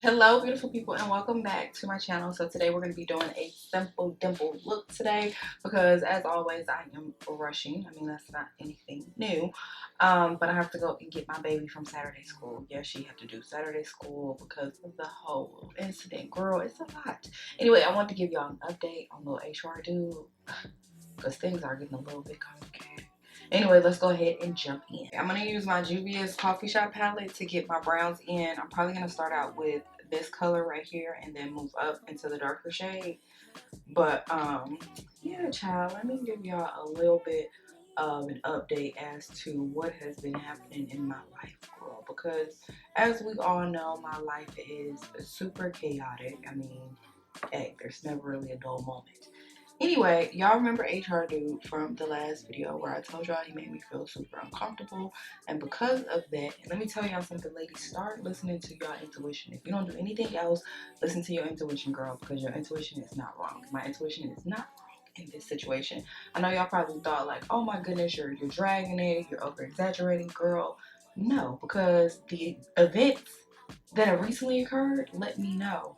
Hello, beautiful people, and welcome back to my channel. So today we're going to be doing a simple dimple look today because, as always, I am rushing. I mean, that's not anything new, but I have to go and get my baby from Saturday school. Yeah, she had to do Saturday school because of the whole incident. Girl, it's a lot. Anyway, I want to give y'all an update on little HR dude because things are getting a little bit complicated. Anyway, let's go ahead and jump in. I'm going to use my Juvia's Coffee Shop palette to get my browns in. I'm probably going to start out with this color right here and then move up into the darker shade. But, yeah, child, let me give y'all a little bit of an update as to what has been happening in my life, girl. Because, as we all know, my life is super chaotic. I mean, hey, there's never really a dull moment. Anyway, y'all remember HR Dude from the last video where I told y'all he made me feel super uncomfortable. And because of that, and let me tell y'all something, ladies, start listening to your intuition. If you don't do anything else, listen to your intuition, girl, because your intuition is not wrong. My intuition is not wrong in this situation. I know y'all probably thought like, oh my goodness, you're dragging it, you're over exaggerating, girl. No, because the events that have recently occurred let me know,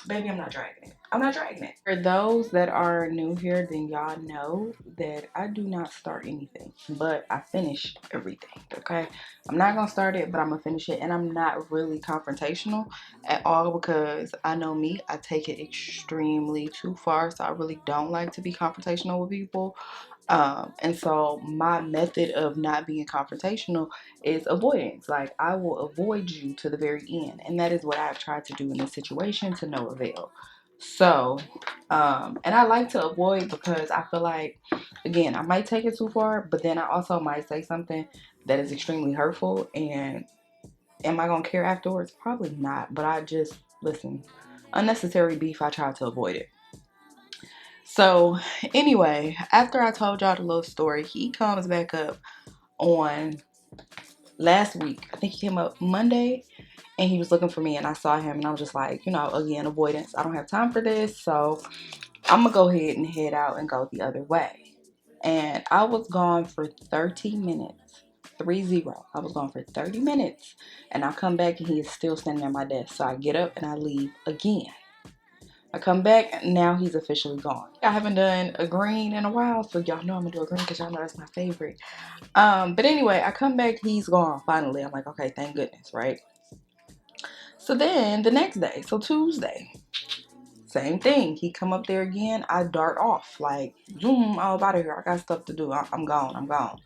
baby, I'm not dragging it. I'm not dragging it. For those that are new here, then y'all know that I do not start anything, but I finish everything, okay? I'm not gonna start it, but I'm gonna finish it, and I'm not really confrontational at all because I know me, I take it extremely too far, so I really don't like to be confrontational with people. And so my method of not being confrontational is avoidance. Like, I will avoid you to the very end. And that is what I've tried to do in this situation to no avail. So, and I like to avoid because I feel like, again, I might take it too far, but then I also might say something that is extremely hurtful. And am I going to care afterwards? Probably not. But I just, listen, unnecessary beef, I try to avoid it. So anyway, after I told y'all the little story, he comes back up on last week. I think he came up Monday and he was looking for me and I saw him and I was just like, you know, again, avoidance. I don't have time for this. So I'm gonna go ahead and head out and go the other way. And I was gone for 30 minutes. 30. I was gone for 30 minutes and I come back and he is still standing at my desk. So I get up and I leave again. I come back, now he's officially gone. I haven't done a green in a while, so y'all know I'm gonna do a green because y'all know that's my favorite. But anyway, I come back, he's gone finally. I'm like, okay, thank goodness, right? So then the next day, so Tuesday, same thing. He come up there again, I dart off, like, zoom, I'm out of here. I got stuff to do. I'm gone, I'm gone.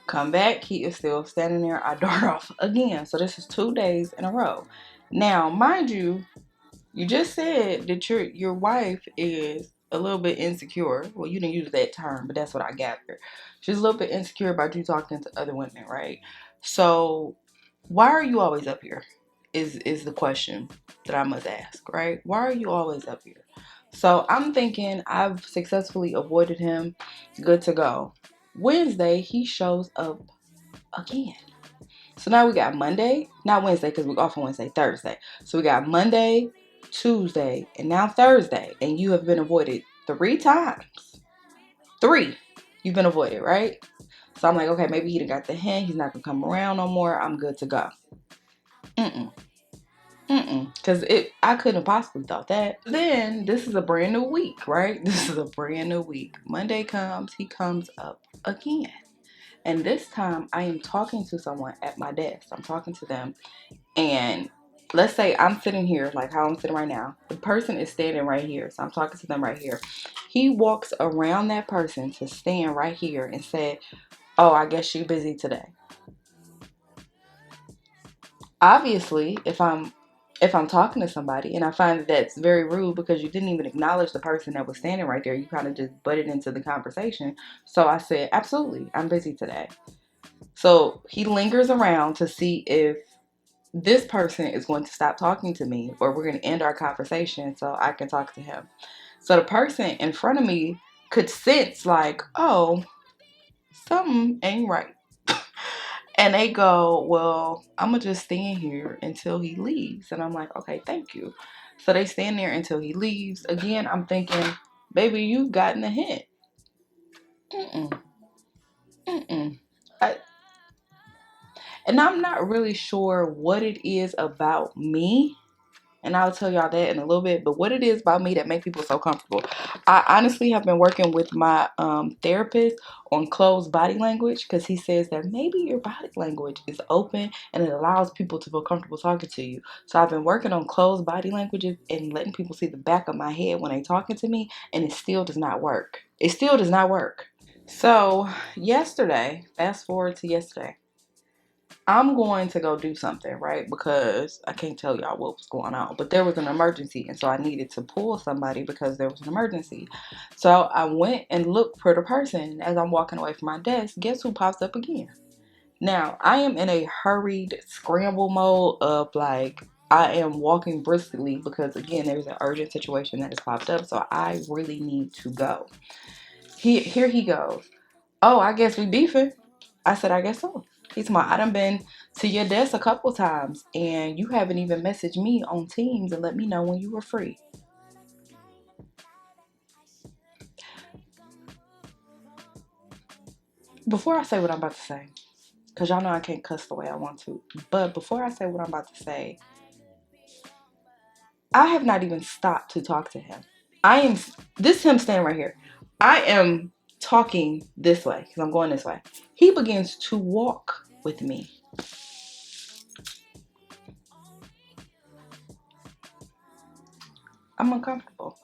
Come back, he is still standing there, I dart off again. So this is 2 days in a row. Now, mind you, you just said that your wife is a little bit insecure. Well, you didn't use that term, but that's what I gathered. She's a little bit insecure about you talking to other women, right? So why are you always up here? Is the question that I must ask, right? Why are you always up here? So I'm thinking I've successfully avoided him. Good to go. Wednesday, he shows up again. So now we got Monday, not Wednesday because we're off on Wednesday, Thursday. So we got Monday, Tuesday, and now Thursday. And you have been avoided 3 times. 3. You've been avoided, right? So I'm like, okay, maybe he done got the hint. He's not going to come around no more. I'm good to go. Because I couldn't have possibly thought that. Then this is a brand new week, right? This is a brand new week. Monday comes, he comes up again. And this time I am talking to someone at my desk. I'm talking to them. And let's say I'm sitting here, like how I'm sitting right now. The person is standing right here. So I'm talking to them right here. He walks around that person to stand right here and say, oh, I guess you're busy today. Obviously, if I'm talking to somebody and I find that that's very rude because you didn't even acknowledge the person that was standing right there, you kind of just butted into the conversation. So I said, absolutely, I'm busy today. So he lingers around to see if this person is going to stop talking to me or we're going to end our conversation so I can talk to him. So the person in front of me could sense like, oh, something ain't right. And they go, well, I'm going to just stand here until he leaves. And I'm like, okay, thank you. So they stand there until he leaves. Again, I'm thinking, baby, you've gotten a hint. Mm-mm. Mm-mm. And I'm not really sure what it is about me And I'll tell y'all that in a little bit. But what it is about me that make people so comfortable. I honestly have been working with my therapist on closed body language because he says that maybe your body language is open and it allows people to feel comfortable talking to you. So I've been working on closed body languages and letting people see the back of my head when they talking to me, and it still does not work. It still does not work. So yesterday, fast forward to yesterday, I'm going to go do something, right? Because I can't tell y'all what was going on, but there was an emergency, and so I needed to pull somebody because there was an emergency. So I went and looked for the person. As I'm walking away from my desk, guess who pops up again? Now, I am in a hurried scramble mode of like, I am walking briskly because, again, there's an urgent situation that has popped up, so I really need to go. Here he goes. Oh, I guess we beefing. I said, I guess so. He's my, I done been to your desk a couple times and you haven't even messaged me on Teams and let me know when you were free. Before I say what I'm about to say, because y'all know I can't cuss the way I want to, but before I say what I'm about to say, I have not even stopped to talk to him. This is him standing right here. I am talking this way because I'm going this way. He begins to walk with me. I'm uncomfortable.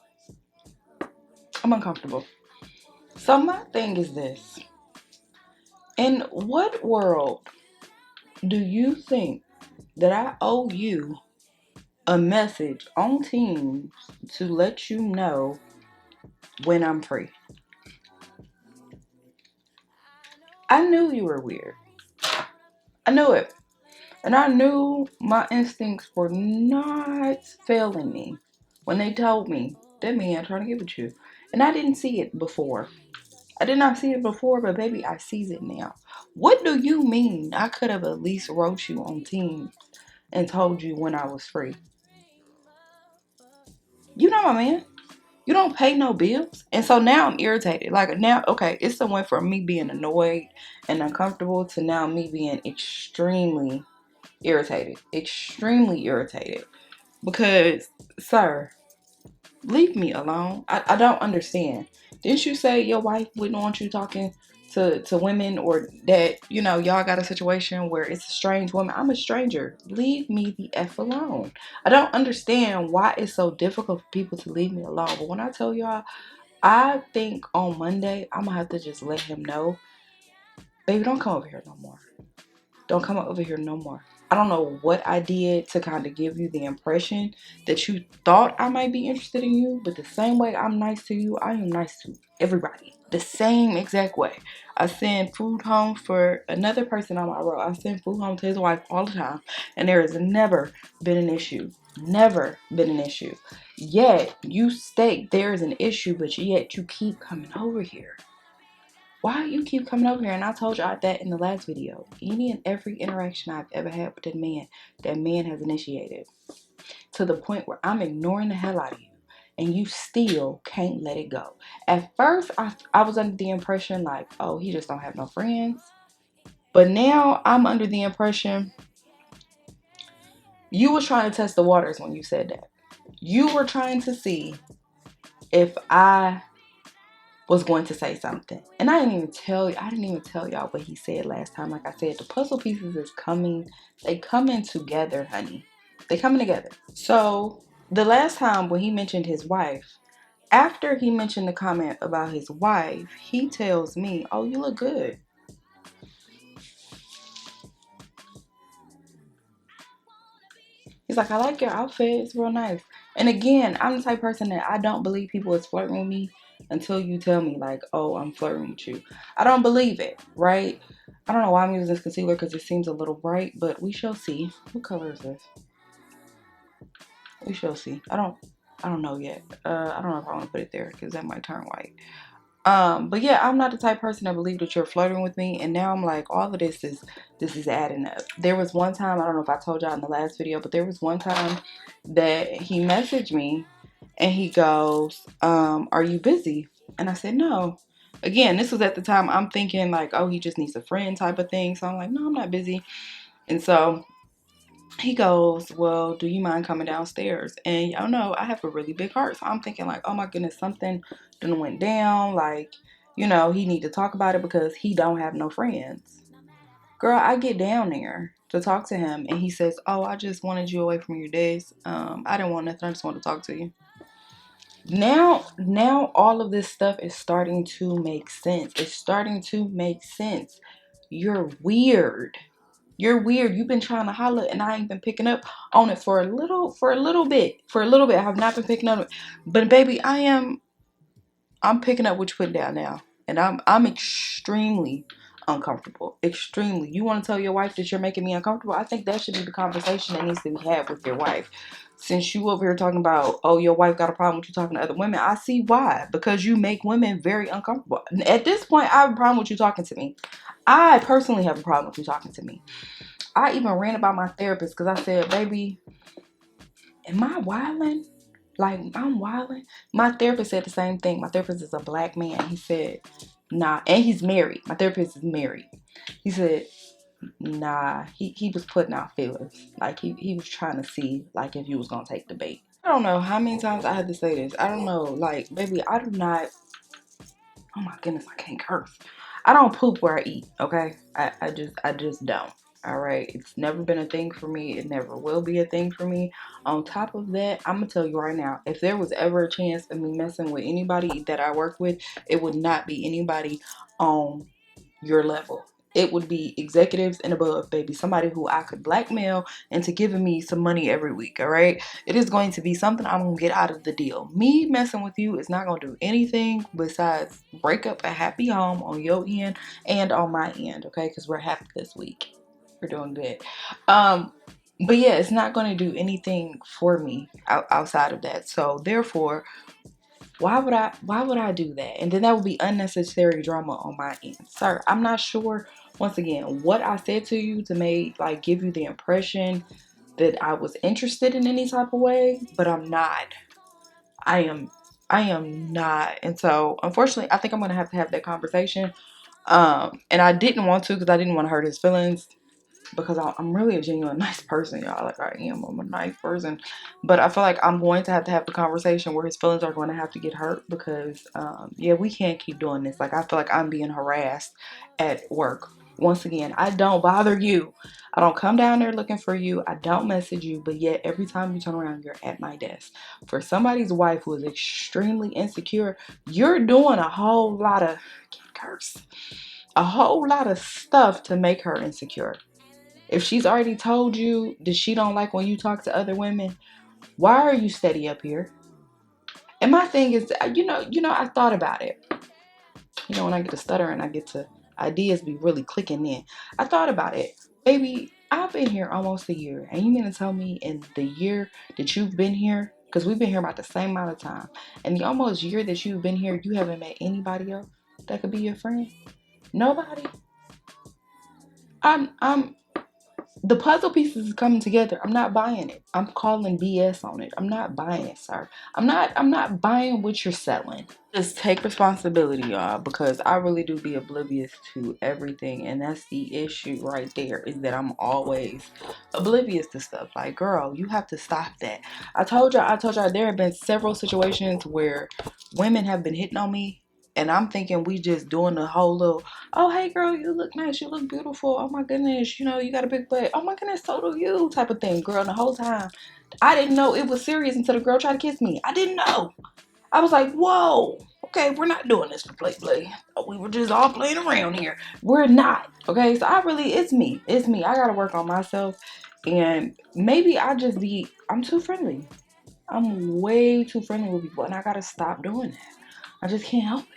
I'm uncomfortable. So my thing is this. In what world do you think that I owe you a message on Teams to let you know when I'm free? I knew you were weird. I knew it. And I knew my instincts were not failing me when they told me that man trying to get with you. And I didn't see it before. I did not see it before, but baby, I sees it now. What do you mean I could have at least wrote you on Teams and told you when I was free? You know my man. You don't pay no bills. And so now I'm irritated. Like now, okay, it's the went from me being annoyed and uncomfortable to now me being extremely irritated. Extremely irritated. Because, sir, leave me alone. I don't understand. Didn't you say your wife wouldn't want you talking to women, or that, y'all got a situation where it's a strange woman? I'm a stranger. Leave me the F alone. I don't understand why it's so difficult for people to leave me alone. But when I tell y'all, I think on Monday, I'm going to have to just let him know, baby, don't come over here no more. Don't come over here no more. I don't know what I did to kind of give you the impression that you thought I might be interested in you, but the same way I'm nice to you, I am nice to everybody. The same exact way. I send food home for another person on my road. I send food home to his wife all the time, and there has never been an issue. Never been an issue. Yet, you state there is an issue, but yet you keep coming over here. Why you keep coming over here? And I told y'all that in the last video. Any and every interaction I've ever had with that man has initiated. To the point where I'm ignoring the hell out of you. And you still can't let it go. At first, I was under the impression like, oh, he just don't have no friends. But now I'm under the impression you was trying to test the waters when you said that. You were trying to see if I was going to say something. And I didn't even tell y'all what he said last time. Like I said, the puzzle pieces is coming. They coming together, honey. They coming together. So the last time when he mentioned his wife, after he mentioned the comment about his wife, he tells me, oh, you look good. He's like, I like your outfit. It's real nice. And again, I'm the type of person that I don't believe people is flirting with me until you tell me, like, oh, I'm flirting with you. I don't believe it, right? I don't know why I'm using this concealer because it seems a little bright, but we shall see. What color is this? We shall see. I don't know yet. I don't know if I want to put it there because that might turn white. But yeah, I'm not the type of person that believe that you're flirting with me, and now I'm like, all of this is adding up. There was one time, I don't know if I told y'all in the last video, but there was one time that he messaged me and he goes, are you busy? And I said, no. Again, this was at the time I'm thinking like, oh, he just needs a friend type of thing. So I'm like, no, I'm not busy. And so he goes, well, do you mind coming downstairs? And y'all know I have a really big heart, so I'm thinking like, oh my goodness, something done went down. Like, you know, he need to talk about it because he don't have no friends. Girl, I get down there to talk to him, and he says, oh, I just wanted you away from your days. I didn't want nothing. I just want to talk to you. Now all of this stuff is starting to make sense. It's starting to make sense. You're weird. You're weird. You've been trying to holler and I ain't been picking up on it for a little bit. For a little bit. I have not been picking up. But baby, I'm picking up what you're putting down now. And I'm extremely uncomfortable. Extremely. You want to tell your wife that you're making me uncomfortable? I think that should be the conversation that needs to be had with your wife. Since you over here talking about, oh, your wife got a problem with you talking to other women, I see why. Because you make women very uncomfortable. At this point, I have a problem with you talking to me. I personally have a problem with you talking to me. I even ran about my therapist because I said, baby, am I wilding? Like, I'm wilding. My therapist said the same thing. My therapist is a black man. He said, nah. And he's married. My therapist is married. He said, nah. He was putting out feelers. Like, he was trying to see, like, if you was going to take the bait. I don't know how many times I had to say this. I don't know. Like, baby, I do not. Oh my goodness, I can't curse. I don't poop where I eat, okay? I just don't. All right. It's never been a thing for me. It never will be a thing for me. On top of that, I'm gonna tell you right now, if there was ever a chance of me messing with anybody that I work with, it would not be anybody on your level. It would be executives and above, baby. Somebody who I could blackmail into giving me some money every week, all right? It is going to be something I'm going to get out of the deal. Me messing with you is not going to do anything besides break up a happy home on your end and on my end, okay? Because we're happy this week. We're doing good. But yeah, it's not going to do anything for me outside of that. So therefore, why would I do that? And then that would be unnecessary drama on my end. Sir, I'm not sure once again what I said to you to make like give you the impression that I was interested in any type of way, but I'm not. I am I am not. And so unfortunately I think I'm gonna have to have that conversation. And I didn't want to because I didn't want to hurt his feelings because I'm really a genuine nice person, y'all. Like I am. I'm a nice person. But I feel like I'm going to have the conversation where his feelings are going to have to get hurt because, yeah, we can't keep doing this. Like I feel like I'm being harassed at work. Once again, I don't bother you. I don't come down there looking for you. I don't message you. But yet every time you turn around, you're at my desk. For somebody's wife who is extremely insecure, you're doing a whole lot of, I can't curse, a whole lot of stuff to make her insecure. If she's already told you that she don't like when you talk to other women, why are you steady up here? And my thing is, I thought about it. You know, when I get to stuttering, I get to ideas be really clicking in. I thought about it. Baby, I've been here almost a year. And you mean to tell me in the year that you've been here, because we've been here about the same amount of time, and the almost year that you've been here, you haven't met anybody else that could be your friend? Nobody? I'm the puzzle pieces is coming together. I'm not buying it. I'm calling BS on it. I'm not buying it, sir. I'm not buying what you're selling. Just take responsibility, y'all, because I really do be oblivious to everything. And that's the issue right there, is that I'm always oblivious to stuff. Like, girl, you have to stop that. I told y'all there have been several situations where women have been hitting on me. And I'm thinking we just doing the whole little, oh, hey, girl, you look nice. You look beautiful. Oh, my goodness. You know, you got a big butt. Oh, my goodness, so do you type of thing, girl. And the whole time, I didn't know it was serious until the girl tried to kiss me. I didn't know. I was like, whoa, okay, we're not doing this for play. We were just all playing around here. We're not, okay? So it's me. It's me. I got to work on myself. And maybe I'm too friendly. I'm way too friendly with people. And I got to stop doing that. I just can't help it.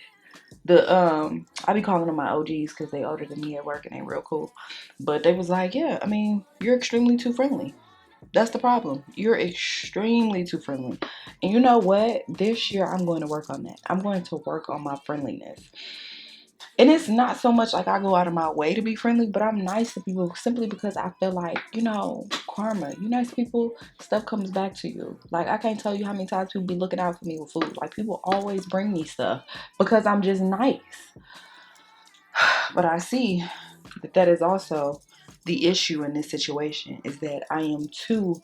I be calling them my OGs because they older than me at work and they real cool. But they was like, yeah, I mean, you're extremely too friendly. That's the problem. You're extremely too friendly. And you know what? This year I'm going to work on that. I'm going to work on my friendliness. And it's not so much like I go out of my way to be friendly, but I'm nice to people simply because I feel like, karma. You nice people, stuff comes back to you. Like, I can't tell you how many times people be looking out for me with food. Like, people always bring me stuff because I'm just nice. But I see that is also the issue in this situation is that I am too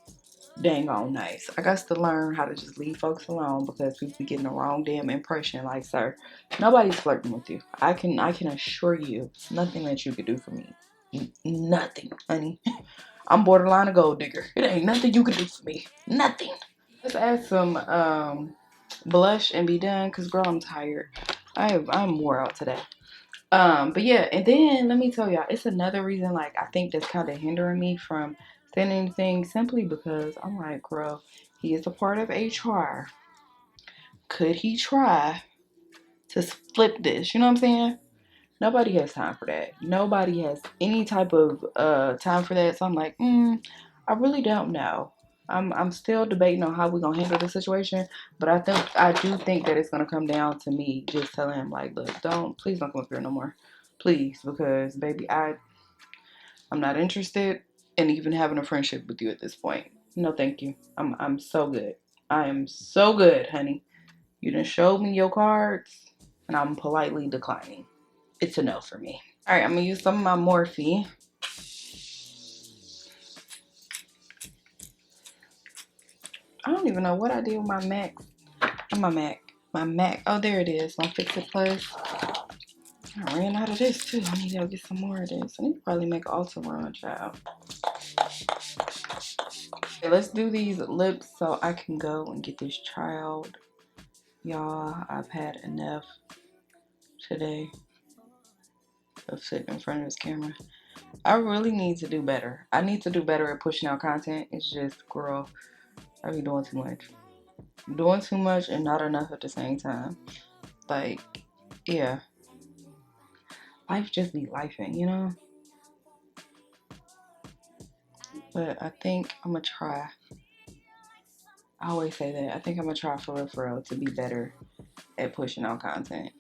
dang on nice. I got to learn how to just leave folks alone because people be getting the wrong damn impression. Like, sir, nobody's flirting with you. I can assure you, it's nothing that you could do for me. Nothing, honey. I'm borderline a gold digger. It ain't nothing you can do for me. Nothing. Let's add some blush and be done, because girl, I'm tired. I'm wore out today. But yeah, and then let me tell y'all, it's another reason, like, I think that's kind of hindering me from saying anything, simply because I'm like, girl, he is a part of HR. Could he try to flip this? You know what I'm saying? Nobody has time for that. Nobody has any type of time for that. So I'm like, I really don't know. I'm still debating on how we're gonna handle the situation, but I do think that it's gonna come down to me just telling him, like, look, please don't come up here no more, please, because baby, I'm not interested in even having a friendship with you at this point. No, thank you. I'm so good. I am so good, honey. You done showed me your cards, and I'm politely declining. It's a no for me. All right, I'm gonna use some of my Morphe. I don't even know what I did with my MAC. My MAC. Oh, there it is. My Fix It Plus. I ran out of this too. I need to go get some more of this. I need to probably make an Ulta run, child. Okay, let's do these lips so I can go and get this child. Y'all, I've had enough today of sitting in front of this camera. I really need to do better. I need to do better at pushing out content. It's just, girl, I be doing too much. Doing too much and not enough at the same time. Like, yeah. Life just be lifing, you know? But I think I'm gonna try. I always say that. I think I'm gonna try for real to be better at pushing out content.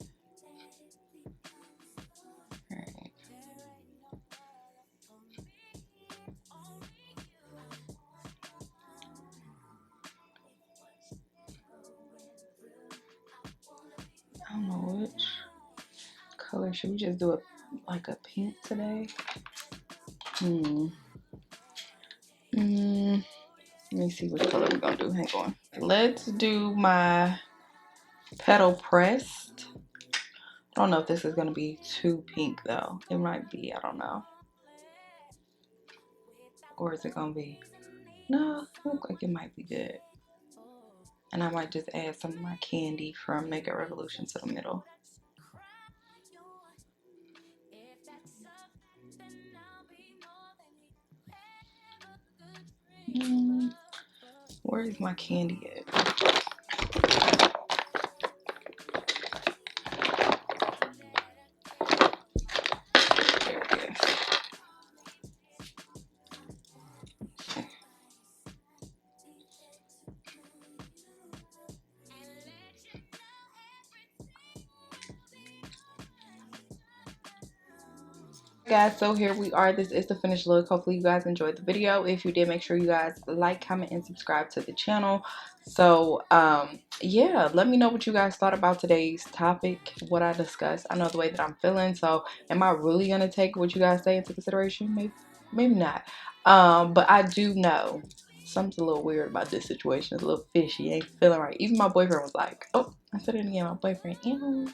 Alright. I don't know which color. Should we just do it like a pink today? Let me see which color we're gonna do. Hang on. Let's do my petal pressed. I don't know if this is gonna be too pink though. It might be. I don't know. Or is it gonna be? No, it looks like it might be good. And I might just add some of my candy from Makeup Revolution to the middle. Where is my candy at? There it is. Guys, so here we are. This is the finished look. Hopefully you guys enjoyed the video. If you did, make sure you guys like, comment, and subscribe to the channel. So yeah, let me know what you guys thought about today's topic, what I discussed. I know the way that I'm feeling, so am I really gonna take what you guys say into consideration? Maybe not. But I do know something's a little weird about this situation. It's a little fishy. Ain't feeling right. Even my boyfriend was like, oh, I said it again, my boyfriend. Ew.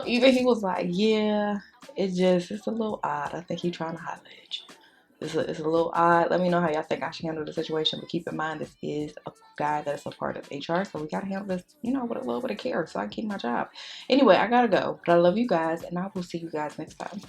Even he was like, yeah, it's a little odd. I think he's trying to holler at you. It's a little odd. Let me know how y'all think I should handle the situation. But keep in mind, this is a guy that's a part of HR, so we gotta handle this, you know, with a little bit of care, so I can keep my job. Anyway, I gotta go, but I love you guys, and I will see you guys next time.